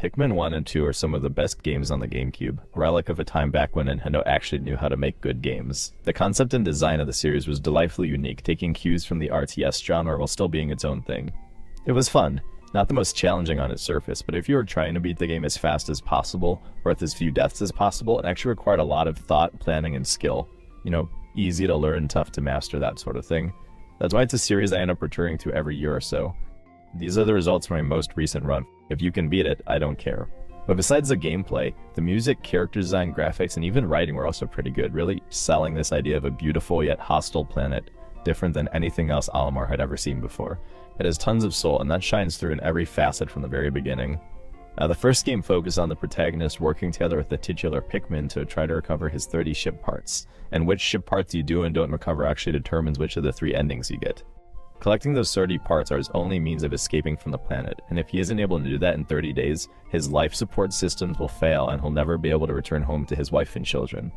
Pikmin 1 and 2 are some of the best games on the GameCube, a relic of a time back when Nintendo actually knew how to make good games. The concept and design of the series was delightfully unique, taking cues from the RTS genre while still being its own thing. It was fun, not the most challenging on its surface, but if you were trying to beat the game as fast as possible, or with as few deaths as possible, it actually required a lot of thought, planning, and skill. Easy to learn, tough to master, that sort of thing. That's why it's a series I end up returning to every year or so. These are the results from my most recent run. If you can beat it, I don't care. But besides the gameplay, the music, character design, graphics, and even writing were also pretty good, really selling this idea of a beautiful yet hostile planet, different than anything else Olimar had ever seen before. It has tons of soul, and that shines through in every facet from the very beginning. The first game focused on the protagonist working together with the titular Pikmin to try to recover his 30 ship parts, and which ship parts you do and don't recover actually determines which of the 3 endings you get. Collecting those 30 parts are his only means of escaping from the planet, and if he isn't able to do that in 30 days, his life support systems will fail and he'll never be able to return home to his wife and children.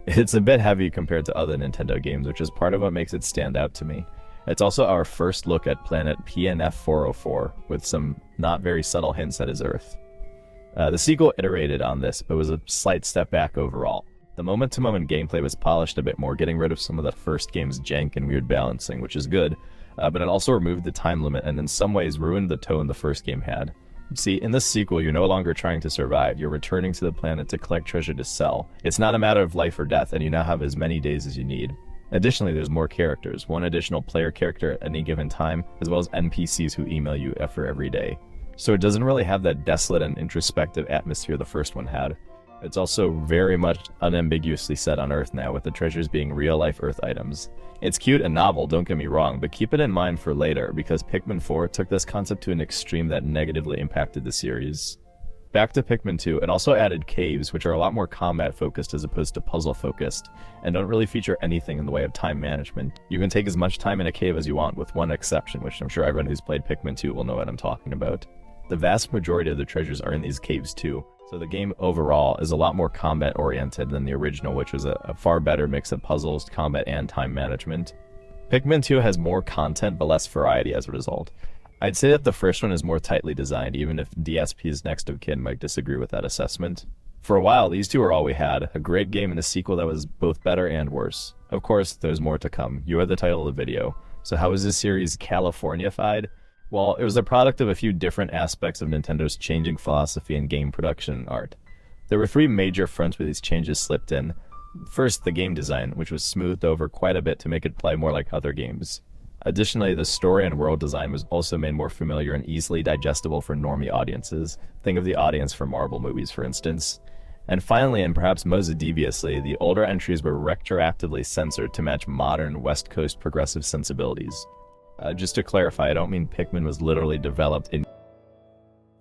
It's a bit heavy compared to other Nintendo games, which is part of what makes it stand out to me. It's also our first look at planet PNF 404, with some not very subtle hints at his Earth. The sequel iterated on this, but was a slight step back overall. The moment-to-moment gameplay was polished a bit more, getting rid of some of the first game's jank and weird balancing, which is good, but it also removed the time limit and in some ways ruined the tone the first game had. See, in this sequel, you're no longer trying to survive, you're returning to the planet to collect treasure to sell. It's not a matter of life or death, and you now have as many days as you need. Additionally, there's more characters, one additional player character at any given time, as well as NPCs who email you for every day. So it doesn't really have that desolate and introspective atmosphere the first one had. It's also very much unambiguously set on Earth now, with the treasures being real-life Earth items. It's cute and novel, don't get me wrong, but keep it in mind for later, because Pikmin 4 took this concept to an extreme that negatively impacted the series. Back to Pikmin 2, it also added caves, which are a lot more combat-focused as opposed to puzzle-focused, and don't really feature anything in the way of time management. You can take as much time in a cave as you want, with one exception, which I'm sure everyone who's played Pikmin 2 will know what I'm talking about. The vast majority of the treasures are in these caves too, so the game overall is a lot more combat-oriented than the original, which was a far better mix of puzzles, combat, and time management. Pikmin 2 has more content but less variety as a result. I'd say that the first one is more tightly designed, even if DSP's next of kin might disagree with that assessment. For a while, these two were all we had, a great game and a sequel that was both better and worse. Of course, there's more to come. You are the title of the video. So how is this series Californiafied? Well, it was a product of a few different aspects of Nintendo's changing philosophy in game production and art. There were 3 major fronts where these changes slipped in. First, the game design, which was smoothed over quite a bit to make it play more like other games. Additionally, the story and world design was also made more familiar and easily digestible for normie audiences. Think of the audience for Marvel movies, for instance. And finally, and perhaps most deviously, the older entries were retroactively censored to match modern West Coast progressive sensibilities. Just to clarify, I don't mean Pikmin was literally developed in...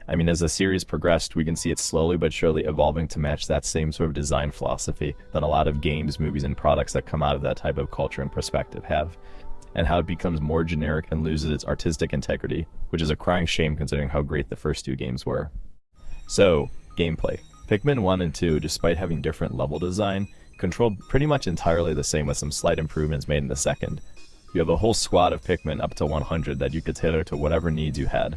I mean, as the series progressed, we can see it slowly but surely evolving to match that same sort of design philosophy that a lot of games, movies, and products that come out of that type of culture and perspective have, and how it becomes more generic and loses its artistic integrity, which is a crying shame considering how great the first 2 games were. So, gameplay. Pikmin 1 and 2, despite having different level design, controlled pretty much entirely the same with some slight improvements made in the second. You have a whole squad of Pikmin up to 100 that you could tailor to whatever needs you had.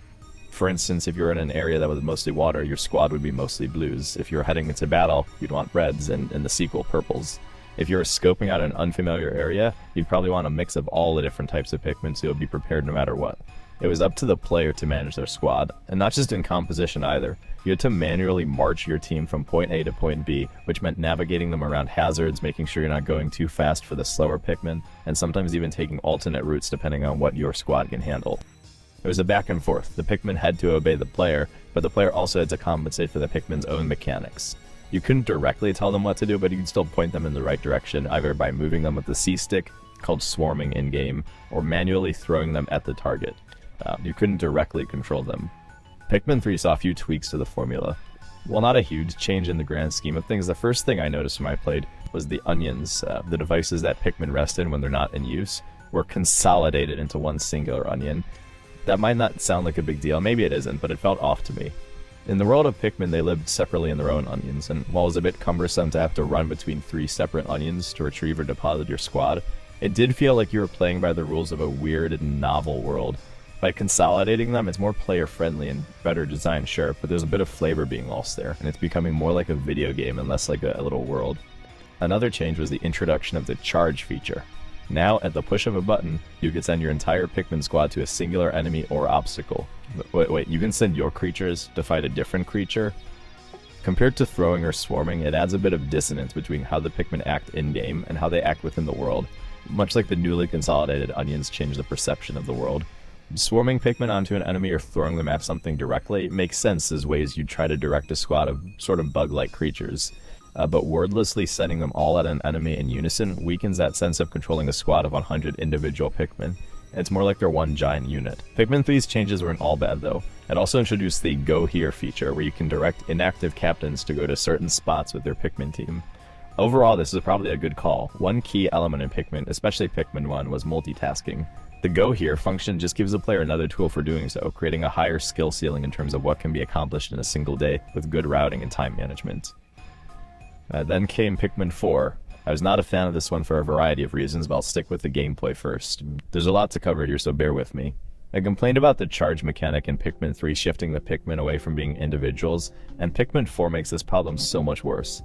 For instance, if you're in an area that was mostly water, your squad would be mostly blues. If you're heading into battle, you'd want reds, and in the sequel, purples. If you're scoping out an unfamiliar area, you'd probably want a mix of all the different types of Pikmin so you'll be prepared no matter what. It was up to the player to manage their squad, and not just in composition either. You had to manually march your team from point A to point B, which meant navigating them around hazards, making sure you're not going too fast for the slower Pikmin, and sometimes even taking alternate routes depending on what your squad can handle. It was a back and forth. The Pikmin had to obey the player, but the player also had to compensate for the Pikmin's own mechanics. You couldn't directly tell them what to do, but you could still point them in the right direction, either by moving them with the C-stick, called swarming in-game, or manually throwing them at the target. You couldn't directly control them. Pikmin 3 saw a few tweaks to the formula. While not a huge change in the grand scheme of things, the first thing I noticed when I played was the onions, the devices that Pikmin rest in when they're not in use, were consolidated into one singular onion. That might not sound like a big deal, maybe it isn't, but it felt off to me. In the world of Pikmin, they lived separately in their own onions, and while it was a bit cumbersome to have to run between 3 separate onions to retrieve or deposit your squad, it did feel like you were playing by the rules of a weird and novel world. By consolidating them, it's more player-friendly and better designed, sure, but there's a bit of flavor being lost there, and it's becoming more like a video game and less like a little world. Another change was the introduction of the charge feature. Now, at the push of a button, you can send your entire Pikmin squad to a singular enemy or obstacle. Wait, you can send your creatures to fight a different creature? Compared to throwing or swarming, it adds a bit of dissonance between how the Pikmin act in-game and how they act within the world, much like the newly consolidated onions change the perception of the world. Swarming Pikmin onto an enemy or throwing them at something directly makes sense as ways you try to direct a squad of sort of bug-like creatures. But wordlessly sending them all at an enemy in unison weakens that sense of controlling a squad of 100 individual Pikmin. It's more like they're one giant unit. Pikmin 3's changes weren't all bad though. It also introduced the Go Here feature, where you can direct inactive captains to go to certain spots with their Pikmin team. Overall, this is probably a good call. One key element in Pikmin, especially Pikmin 1, was multitasking. The Go Here function just gives the player another tool for doing so, creating a higher skill ceiling in terms of what can be accomplished in a single day with good routing and time management. Then came Pikmin 4. I was not a fan of this one for a variety of reasons, but I'll stick with the gameplay first. There's a lot to cover here, so bear with me. I complained about the charge mechanic in Pikmin 3 shifting the Pikmin away from being individuals, and Pikmin 4 makes this problem so much worse.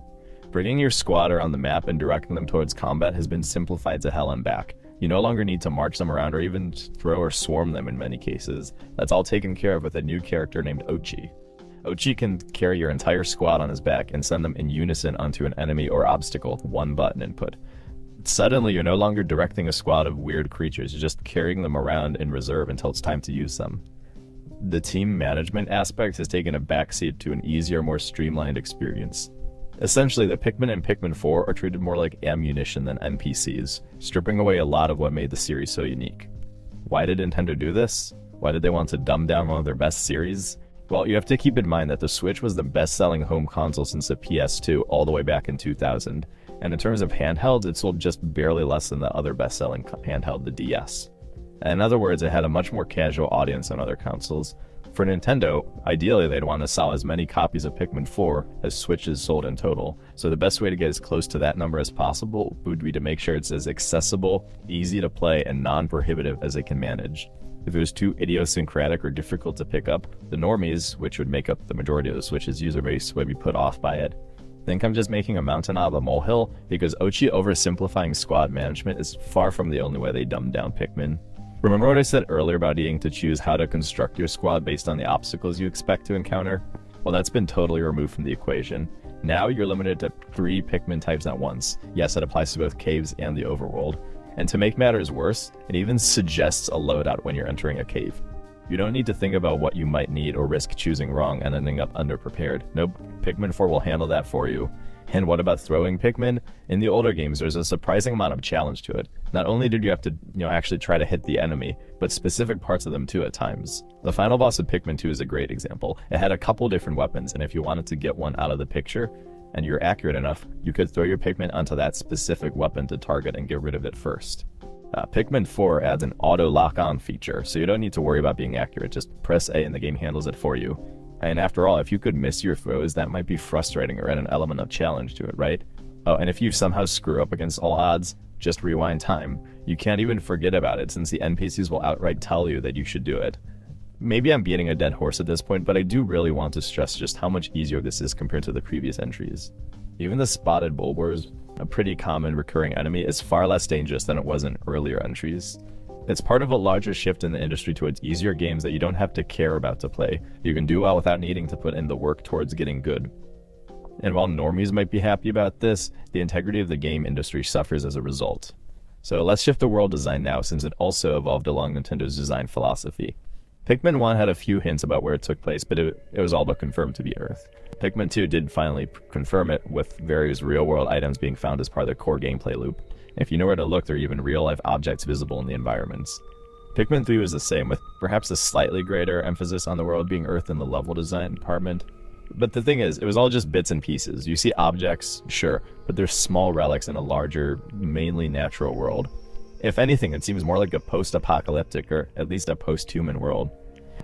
Bringing your squad around the map and directing them towards combat has been simplified to hell and back. You no longer need to march them around or even throw or swarm them in many cases. That's all taken care of with a new character named Ochi. Ochi can carry your entire squad on his back and send them in unison onto an enemy or obstacle with one button input. Suddenly, you're no longer directing a squad of weird creatures, you're just carrying them around in reserve until it's time to use them. The team management aspect has taken a backseat to an easier, more streamlined experience. Essentially, the Pikmin in Pikmin 4 are treated more like ammunition than NPCs, stripping away a lot of what made the series so unique. Why did Nintendo do this? Why did they want to dumb down one of their best series? Well, you have to keep in mind that the Switch was the best-selling home console since the PS2 all the way back in 2000, and in terms of handhelds, it sold just barely less than the other best-selling handheld, the DS. In other words, it had a much more casual audience than other consoles. For Nintendo, ideally they'd want to sell as many copies of Pikmin 4 as Switches sold in total, so the best way to get as close to that number as possible would be to make sure it's as accessible, easy to play, and non-prohibitive as it can manage. If it was too idiosyncratic or difficult to pick up, the normies, which would make up the majority of the Switch's user base, would be put off by it. Think I'm just making a mountain out of a molehill? Because Ochi oversimplifying squad management is far from the only way they dumbed down Pikmin. Remember what I said earlier about needing to choose how to construct your squad based on the obstacles you expect to encounter? Well, that's been totally removed from the equation. Now you're limited to 3 Pikmin types at once. Yes, that applies to both caves and the overworld. And to make matters worse, it even suggests a loadout when you're entering a cave. You don't need to think about what you might need or risk choosing wrong and ending up underprepared. Nope, Pikmin 4 will handle that for you. And what about throwing Pikmin? In the older games, there's a surprising amount of challenge to it. Not only did you have to, actually try to hit the enemy, but specific parts of them too at times. The final boss of Pikmin 2 is a great example. It had a couple different weapons, and if you wanted to get one out of the picture, and you're accurate enough, you could throw your Pikmin onto that specific weapon to target and get rid of it first. Pikmin 4 adds an auto lock-on feature, so you don't need to worry about being accurate, just press A and the game handles it for you. And after all, if you could miss your throws, that might be frustrating or add an element of challenge to it, right? Oh, and if you somehow screw up against all odds, just rewind time. You can't even forget about it since the NPCs will outright tell you that you should do it. Maybe I'm beating a dead horse at this point, but I do really want to stress just how much easier this is compared to the previous entries. Even the spotted bulburs, a pretty common recurring enemy, is far less dangerous than it was in earlier entries. It's part of a larger shift in the industry towards easier games that you don't have to care about to play. You can do well without needing to put in the work towards getting good. And while normies might be happy about this, the integrity of the game industry suffers as a result. So let's shift to world design now, since it also evolved along Nintendo's design philosophy. Pikmin 1 had a few hints about where it took place, but it was all but confirmed to be Earth. Pikmin 2 did finally confirm it, with various real-world items being found as part of the core gameplay loop. If you know where to look, there are even real-life objects visible in the environments. Pikmin 3 was the same, with perhaps a slightly greater emphasis on the world being Earth in the level design department. But the thing is, it was all just bits and pieces. You see objects, sure, but they're small relics in a larger, mainly natural world. If anything, it seems more like a post-apocalyptic, or at least a post-human world.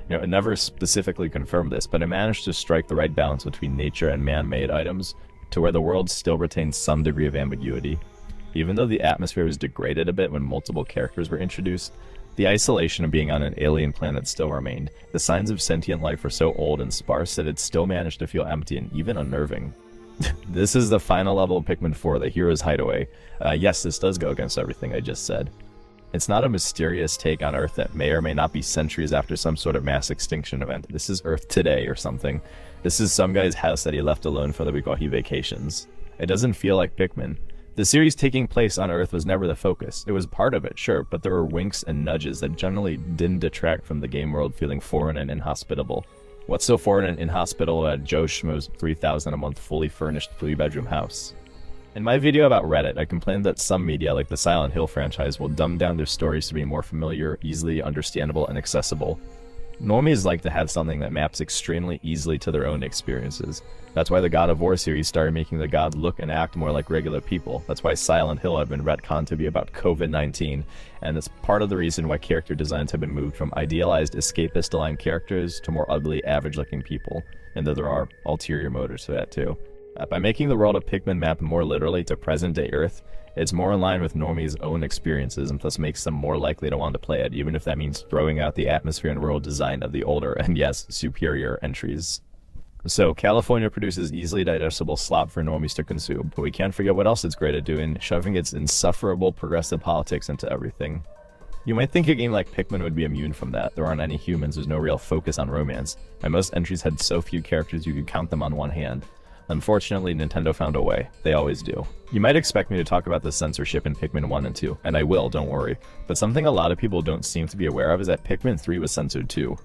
It never specifically confirmed this, but it managed to strike the right balance between nature and man-made items, to where the world still retains some degree of ambiguity. Even though the atmosphere was degraded a bit when multiple characters were introduced, The isolation of being on an alien planet still remained. The signs of sentient life were so old and sparse that it still managed to feel empty and even unnerving. This is the final level of Pikmin 4, the Hero's Hideaway. Yes, this does go against everything I just said. It's not a mysterious take on Earth that may or may not be centuries after some sort of mass extinction event. This is Earth today or something. This is some guy's house that he left alone for the week while he vacations. It doesn't feel like Pikmin. The series taking place on Earth was never the focus. It was part of it, sure, but there were winks and nudges that generally didn't detract from the game world feeling foreign and inhospitable. What's so foreign and inhospitable about Joe Schmo's $3,000 a month fully furnished 3-bedroom house? In my video about Reddit, I complained that some media, like the Silent Hill franchise, will dumb down their stories to be more familiar, easily understandable, and accessible. Normies like to have something that maps extremely easily to their own experiences. That's why the God of War series started making the gods look and act more like regular people. That's why Silent Hill had been retconned to be about COVID-19, and it's part of the reason why character designs have been moved from idealized escapist-aligned characters to more ugly, average-looking people, and that there are ulterior motives for that too. By making the world of Pikmin map more literally to present-day Earth, it's more in line with normies' own experiences and thus makes them more likely to want to play it, even if that means throwing out the atmosphere and world design of the older, and yes, superior entries. So, California produces easily digestible slop for normies to consume, but we can't forget what else it's great at doing, shoving its insufferable progressive politics into everything. You might think a game like Pikmin would be immune from that. There aren't any humans, there's no real focus on romance, and most entries had so few characters you could count them on one hand. Unfortunately, Nintendo found a way. They always do. You might expect me to talk about the censorship in Pikmin 1 and 2, and I will, don't worry. But something a lot of people don't seem to be aware of is that Pikmin 3 was censored too.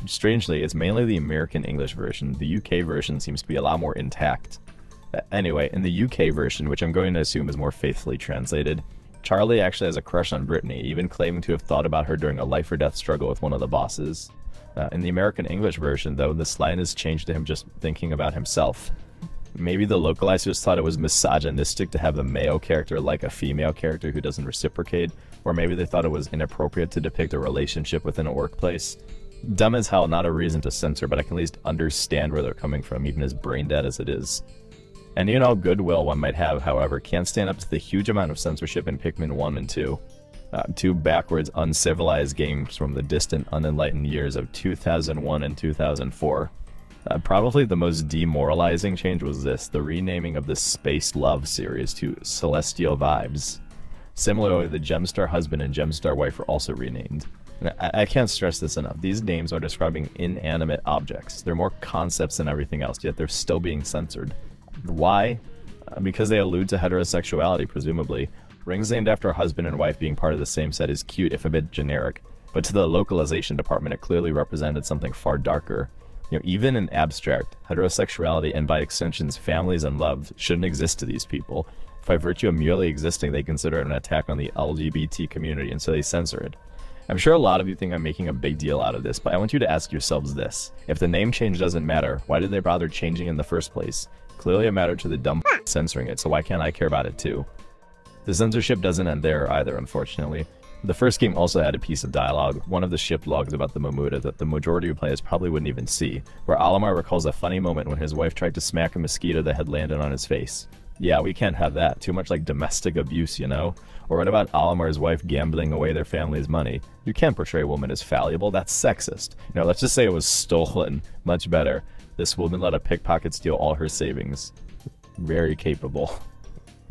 Strangely, it's mainly the American English version. The UK version seems to be a lot more intact. Anyway, in the UK version, which I'm going to assume is more faithfully translated, Charlie actually has a crush on Brittany, even claiming to have thought about her during a life-or-death struggle with one of the bosses. In the American English version, though, this line is changed to him just thinking about himself. Maybe the localizers thought it was misogynistic to have a male character like a female character who doesn't reciprocate, or maybe they thought it was inappropriate to depict a relationship within a workplace. Dumb as hell, not a reason to censor, but I can at least understand where they're coming from, even as brain dead as it is. And you know, goodwill one might have, however, can't stand up to the huge amount of censorship in Pikmin 1 and 2. Two backwards, uncivilized games from the distant, unenlightened years of 2001 and 2004. Probably the most demoralizing change was this, the renaming of the Space Love series to Celestial Vibes. Similarly, the Gemstar Husband and Gemstar Wife were also renamed. I can't stress this enough, these names are describing inanimate objects. They're more concepts than everything else, yet they're still being censored. Why? Because they allude to heterosexuality, presumably. Rings named after a husband and wife being part of the same set is cute, if a bit generic, but to the localization department it clearly represented something far darker. You know, even in abstract, heterosexuality and by extensions families and love shouldn't exist to these people. By virtue of merely existing, they consider it an attack on the LGBT community, and so they censor it. I'm sure a lot of you think I'm making a big deal out of this, but I want you to ask yourselves this. If the name change doesn't matter, why did they bother changing in the first place? Clearly it mattered to the dumb censoring it, so why can't I care about it too? The censorship doesn't end there either, unfortunately. The first game also had a piece of dialogue, one of the shipped logs about the Mamuda that the majority of players probably wouldn't even see, where Olimar recalls a funny moment when his wife tried to smack a mosquito that had landed on his face. Yeah, we can't have that. Too much like domestic abuse, you know? Or what about Olimar's wife gambling away their family's money? You can't portray a woman as fallible, that's sexist. You know, let's just say it was stolen. Much better. This woman let a pickpocket steal all her savings. Very capable.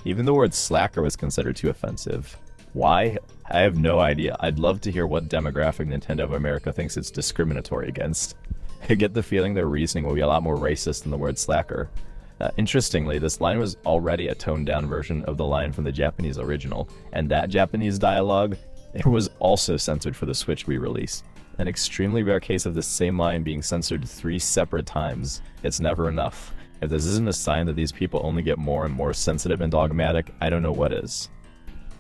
Even the word slacker was considered too offensive. Why? I have no idea. I'd love to hear what demographic Nintendo of America thinks it's discriminatory against. I get the feeling their reasoning will be a lot more racist than the word slacker. Interestingly, this line was already a toned-down version of the line from the Japanese original, and that Japanese dialogue, it was also censored for the Switch re-release. An extremely rare case of the same line being censored 3 separate times. It's never enough. If this isn't a sign that these people only get more and more sensitive and dogmatic, I don't know what is.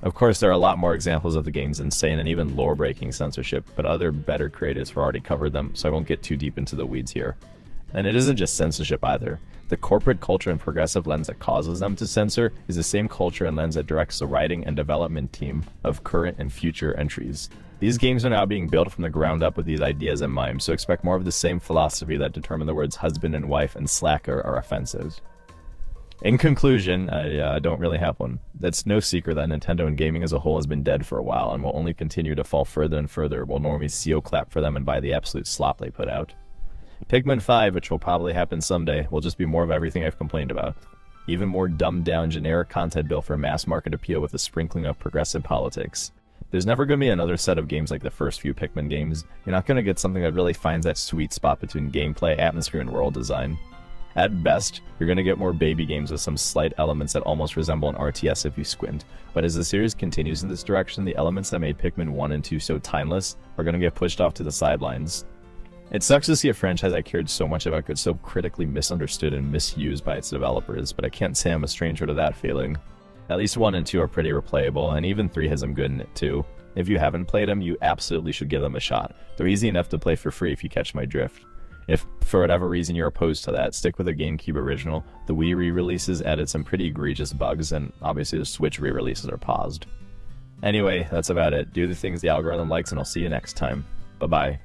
Of course, there are a lot more examples of the game's insane and even lore-breaking censorship, but other better creators have already covered them, so I won't get too deep into the weeds here. And it isn't just censorship either. The corporate culture and progressive lens that causes them to censor is the same culture and lens that directs the writing and development team of current and future entries. These games are now being built from the ground up with these ideas in mind, so expect more of the same philosophy that determined the words husband and wife and slacker are offensive. In conclusion, I don't really have one. It's no secret that Nintendo and gaming as a whole has been dead for a while and will only continue to fall further and further while normies seal clap for them and buy the absolute slop they put out. Pikmin 5, which will probably happen someday, will just be more of everything I've complained about. Even more dumbed-down generic content built for mass market appeal with a sprinkling of progressive politics. There's never going to be another set of games like the first few Pikmin games. You're not going to get something that really finds that sweet spot between gameplay, atmosphere, and world design. At best, you're going to get more baby games with some slight elements that almost resemble an RTS if you squint, but as the series continues in this direction, the elements that made Pikmin 1 and 2 so timeless are going to get pushed off to the sidelines. It sucks to see a franchise I cared so much about get so critically misunderstood and misused by its developers, but I can't say I'm a stranger to that feeling. At least 1 and 2 are pretty replayable, and even 3 has some good in it too. If you haven't played them, you absolutely should give them a shot. They're easy enough to play for free if you catch my drift. If, for whatever reason, you're opposed to that, stick with the GameCube original. The Wii re-releases added some pretty egregious bugs, and obviously the Switch re-releases are paused. Anyway, that's about it. Do the things the algorithm likes, and I'll see you next time. Bye-bye.